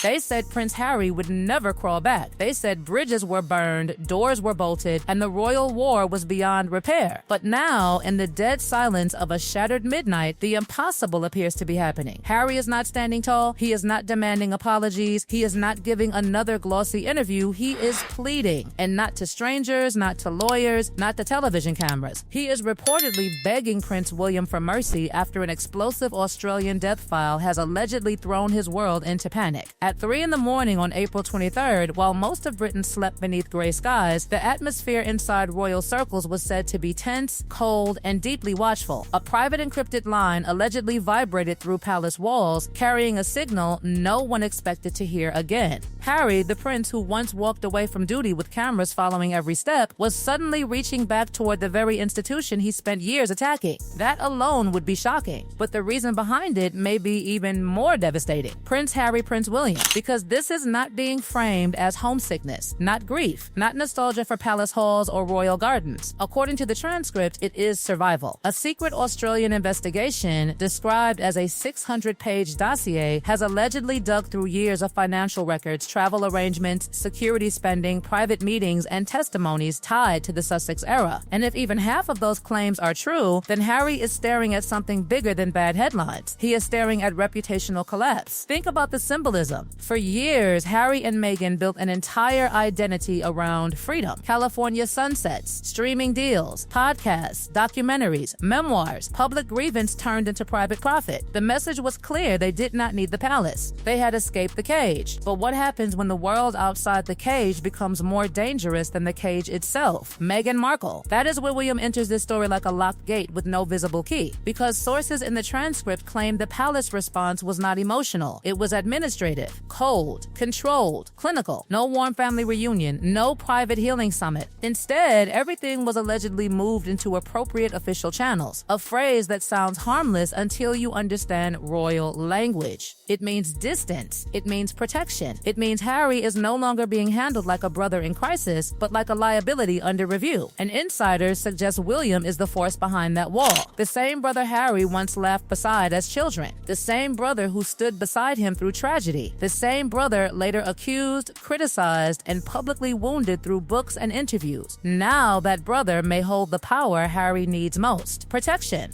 They said Prince Harry would never crawl back. They said bridges were burned, doors were bolted, and the royal war was beyond repair. But now, in the dead silence of a shattered midnight, the impossible appears to be happening. Harry is not standing tall. He is not demanding apologies. He is not giving another glossy interview. He is pleading, and not to strangers, not to lawyers, not to television cameras. He is reportedly begging Prince William for mercy after an explosive Australian death file has allegedly thrown his world into panic. At 3 in the morning on April 23rd, while most of Britain slept beneath gray skies, the atmosphere inside royal circles was said to be tense, cold, and deeply watchful. A private encrypted line allegedly vibrated through palace walls, carrying a signal no one expected to hear again. Harry, the prince who once walked away from duty with cameras following every step, was suddenly reaching back toward the very institution he spent years attacking. That alone would be shocking, but the reason behind it may be even more devastating. Prince Harry, Prince William, because this is not being framed as homesickness, not grief, not nostalgia for palace halls or royal gardens. According to the transcript, it is survival. A secret Australian investigation, described as a 600-page dossier, has allegedly dug through years of financial records, travel arrangements, security spending, private meetings, and testimonies tied to the Sussex era. And if even half of those claims are true, then Harry is staring at something bigger than bad headlines. He is staring at reputational collapse. Think about the symbolism. For years, Harry and Meghan built an entire identity around freedom. California sunsets, streaming deals, podcasts, documentaries, memoirs. Public grievance turned into private profit. The message was clear: they did not need the palace. They had escaped the cage. But what happens when the world outside the cage becomes more dangerous than the cage itself? Meghan Markle. That is where William enters this story like a locked gate with no visible key. Because sources in the transcript claim the palace response was not emotional. It was administrative, cold, controlled, clinical. No warm family reunion, no private healing summit. Instead, everything was allegedly moved into appropriate official channels. A phrase that sounds harmless until you understand royal language. It means distance. It means protection. It means Harry is no longer being handled like a brother in crisis, but like a liability under review. And insiders suggest William is the force behind that wall. The same brother Harry once laughed beside as children. The same brother who stood beside him through tragedy. The same brother later accused, criticized, and publicly wounded through books and interviews. Now that brother may hold the power Harry needs most. Protection.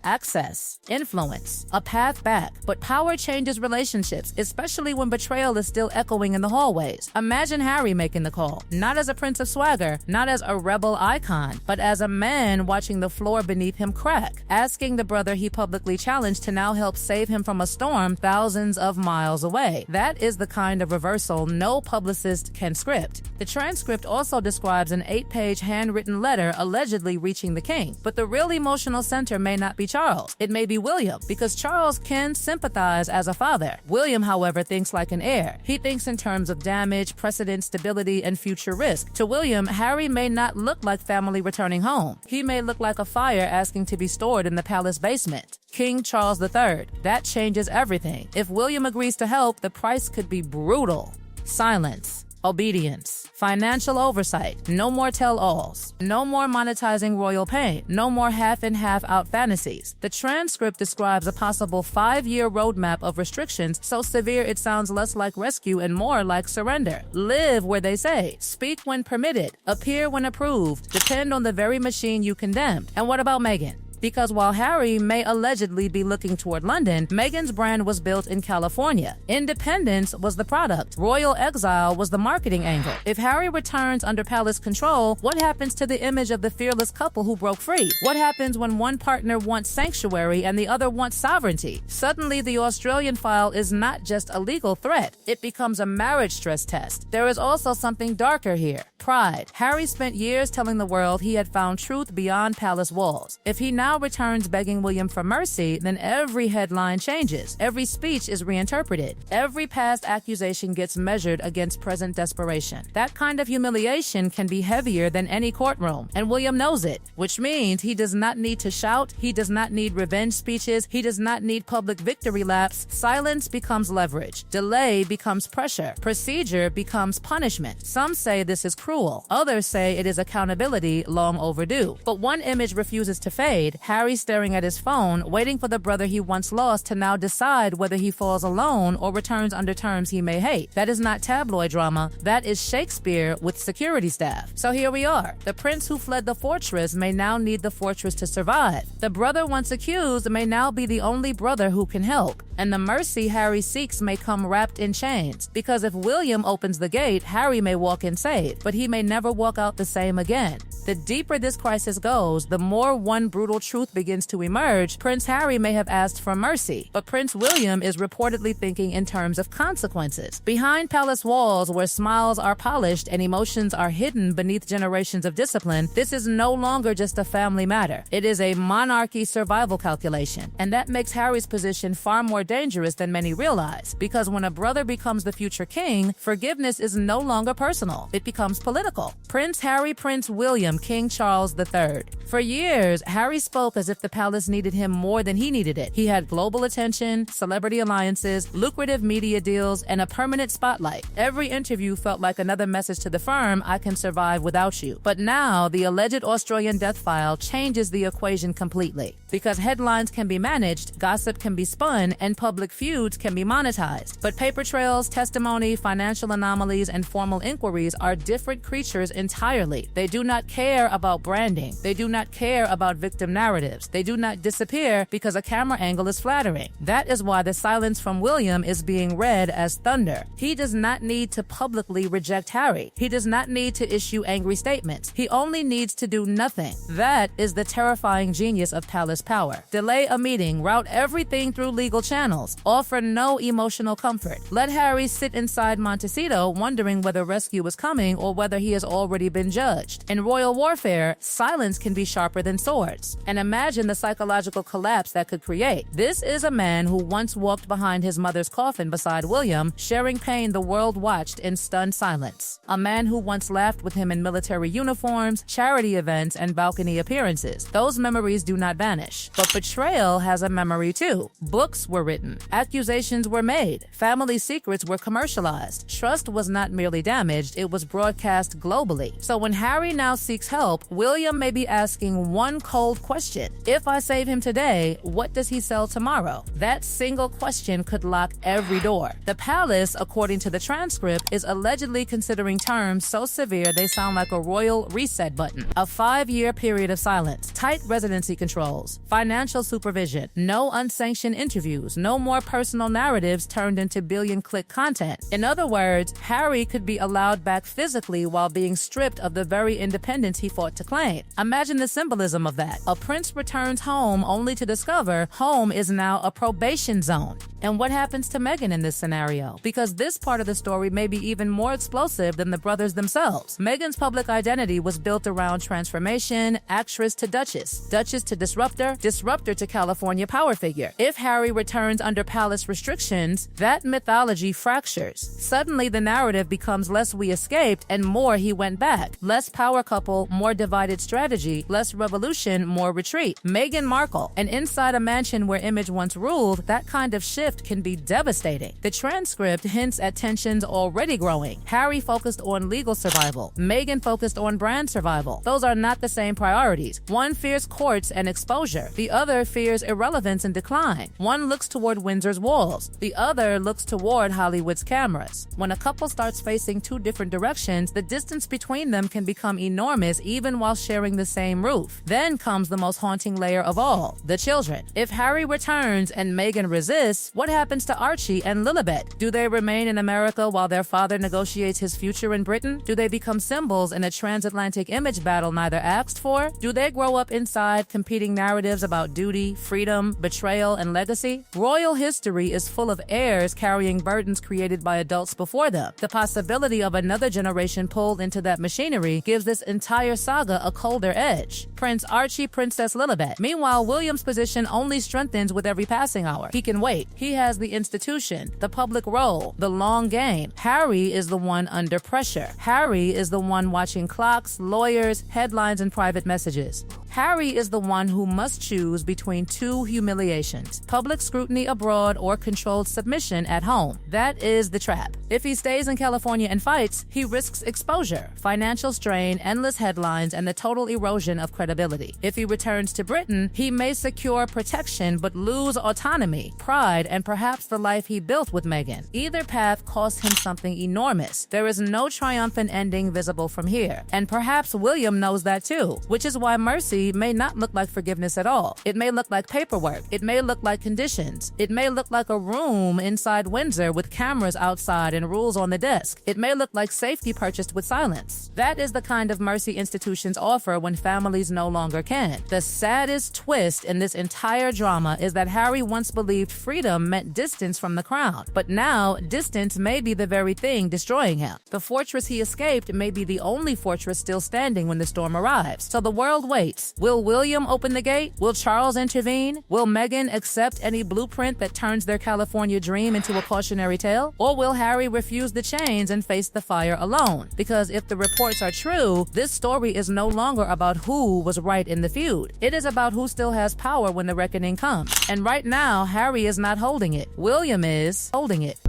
Access, influence, a path back. But power changes relationships, especially when betrayal is still echoing in the hallways. Imagine Harry making the call, not as a prince of swagger, not as a rebel icon, but as a man watching the floor beneath him crack, asking the brother he publicly challenged to now help save him from a storm thousands of miles away. That is the kind of reversal no publicist can script. The transcript also describes an 8-page handwritten letter allegedly reaching the king, but the real emotional center may not be Charles. It may be William, because Charles can sympathize as a father. William, however, thinks like an heir. He thinks in terms of damage, precedent, stability, and future risk. To William, Harry may not look like family returning home. He may look like a fire asking to be stored in the palace basement. King Charles III. That changes everything. If William agrees to help, the price could be brutal. Silence. Obedience, financial oversight, no more tell-alls, no more monetizing royal pain, no more half-in-half-out fantasies. The transcript describes a possible 5-year roadmap of restrictions so severe it sounds less like rescue and more like surrender. Live where they say, speak when permitted, appear when approved, depend on the very machine you condemned. And what about Meghan? Because while Harry may allegedly be looking toward London, Meghan's brand was built in California. Independence was the product. Royal exile was the marketing angle. If Harry returns under palace control, what happens to the image of the fearless couple who broke free? What happens when one partner wants sanctuary and the other wants sovereignty? Suddenly, the Australian file is not just a legal threat. It becomes a marriage stress test. There is also something darker here. Pride. Harry spent years telling the world he had found truth beyond palace walls. If he now returns begging William for mercy, then every headline changes. Every speech is reinterpreted. Every past accusation gets measured against present desperation. That kind of humiliation can be heavier than any courtroom, and William knows it, which means he does not need to shout, he does not need revenge speeches, he does not need public victory laps. Silence becomes leverage. Delay becomes pressure. Procedure becomes punishment. Some say this is cruel. Others say it is accountability long overdue. But one image refuses to fade. bed, Harry staring at his phone, waiting for the brother he once lost to now decide whether he falls alone or returns under terms he may hate. That is not tabloid drama. That is Shakespeare with security staff. So here we are. The prince who fled the fortress may now need the fortress to survive. The brother once accused may now be the only brother who can help. And the mercy Harry seeks may come wrapped in chains. Because if William opens the gate, Harry may walk in safe, but he may never walk out the same again. The deeper this crisis goes, the more one brutal truth begins to emerge. Prince Harry may have asked for mercy, but Prince William is reportedly thinking in terms of consequences. Behind palace walls, where smiles are polished and emotions are hidden beneath generations of discipline, this is no longer just a family matter. It is a monarchy survival calculation. And that makes Harry's position far more dangerous than many realize, because when a brother becomes the future king, forgiveness is no longer personal. It becomes political. Prince Harry, Prince William, King Charles III. For years, Harry spoke as if the palace needed him more than he needed it. He had global attention, celebrity alliances, lucrative media deals, and a permanent spotlight. Every interview felt like another message to the firm, I can survive without you. But now, the alleged Australian death file changes the equation completely. Because headlines can be managed, gossip can be spun, and public feuds can be monetized. But paper trails, testimony, financial anomalies, and formal inquiries are different creatures entirely. They do not care about branding. They do not care about victim narratives. They do not disappear because a camera angle is flattering. That is why the silence from William is being read as thunder. He does not need to publicly reject Harry. He does not need to issue angry statements. He only needs to do nothing. That is the terrifying genius of palace power. Delay a meeting, route everything through legal channels, offer no emotional comfort. Let Harry sit inside Montecito wondering whether rescue is coming or whether he has already been judged. In royal warfare, silence can be sharper than swords. And imagine the psychological collapse that could create. This is a man who once walked behind his mother's coffin beside William, sharing pain the world watched in stunned silence. A man who once laughed with him in military uniforms, charity events, and balcony appearances. Those memories do not vanish. But betrayal has a memory too. Books were written. Accusations were made. Family secrets were commercialized. Trust was not merely damaged, it was broadcast globally. So when Harry now seeks help, William may be asking one cold question. If I save him today, what does he sell tomorrow? That single question could lock every door. The palace, according to the transcript, is allegedly considering terms so severe they sound like a royal reset button. A 5-year period of silence, tight residency controls, financial supervision, no unsanctioned interviews, no more personal narratives turned into billion-click content. In other words, Harry could be allowed back physically while being stripped of the very independence he fought to claim. Imagine the symbolism of that. A prince returns home only to discover home is now a probation zone. And what happens to Meghan in this scenario? Because this part of the story may be even more explosive than the brothers themselves. Meghan's public identity was built around transformation, actress to duchess, duchess to disruptor, disruptor to California power figure. If Harry returns under palace restrictions, that mythology fractures. Suddenly the narrative becomes less we escaped and more he went back. Less power couple, more divided strategy, less revolution, more retreat. Meghan Markle, and inside a mansion where image once ruled, that kind of shift can be devastating. The transcript hints at tensions already growing. Harry focused on legal survival. Meghan focused on brand survival. Those are not the same priorities. One fears courts and exposure. The other fears irrelevance and decline. One looks toward Windsor's walls. The other looks toward Hollywood's cameras. When a couple starts facing two different directions, the distance between them can become enormous even while sharing the same roof. Then comes the most haunting layer of all, the children. If Harry returns and Meghan resists, what happens to Archie and Lilibet? Do they remain in America while their father negotiates his future in Britain? Do they become symbols in a transatlantic image battle neither asked for? Do they grow up inside competing narratives about duty, freedom, betrayal, and legacy? Royal history is full of heirs carrying burdens created by adults before them. The possibility of another generation pulled into that machinery gives this entire saga a colder edge. Prince Archie, Princess Lilibet. Meanwhile, William's position only strengthens with every passing hour. He can wait. He has the institution, the public role, the long game. Harry is the one under pressure. Harry is the one watching clocks, lawyers, headlines, and private messages. Harry is the one who must choose between two humiliations: public scrutiny abroad or controlled submission at home. That is the trap. If he stays in California and fights, he risks exposure, financial strain, endless headlines, and the total erosion of credibility. If he returns to Britain, he may secure protection but lose autonomy, pride, and perhaps the life he built with Meghan. Either path costs him something enormous. There is no triumphant ending visible from here. And perhaps William knows that too, which is why mercy may not look like forgiveness at all. It may look like paperwork. It may look like conditions. It may look like a room inside Windsor with cameras outside and rules on the desk. It may look like safety purchased with silence. That is the kind of mercy institutions offer when families no longer can. The saddest twist in this entire drama is that Harry once believed freedom meant distance from the crown, but now distance may be the very thing destroying him. The fortress he escaped may be the only fortress still standing when the storm arrives. So the world waits. Will William open the gate? Will Charles intervene? Will Meghan accept any blueprint that turns their California dream into a cautionary tale? Or will Harry refuse the chains and face the fire alone? Because if the reports are true, this story is no longer about who was right in the feud. It is about who still has power when the reckoning comes. And right now, Harry is not holding it. William is holding it.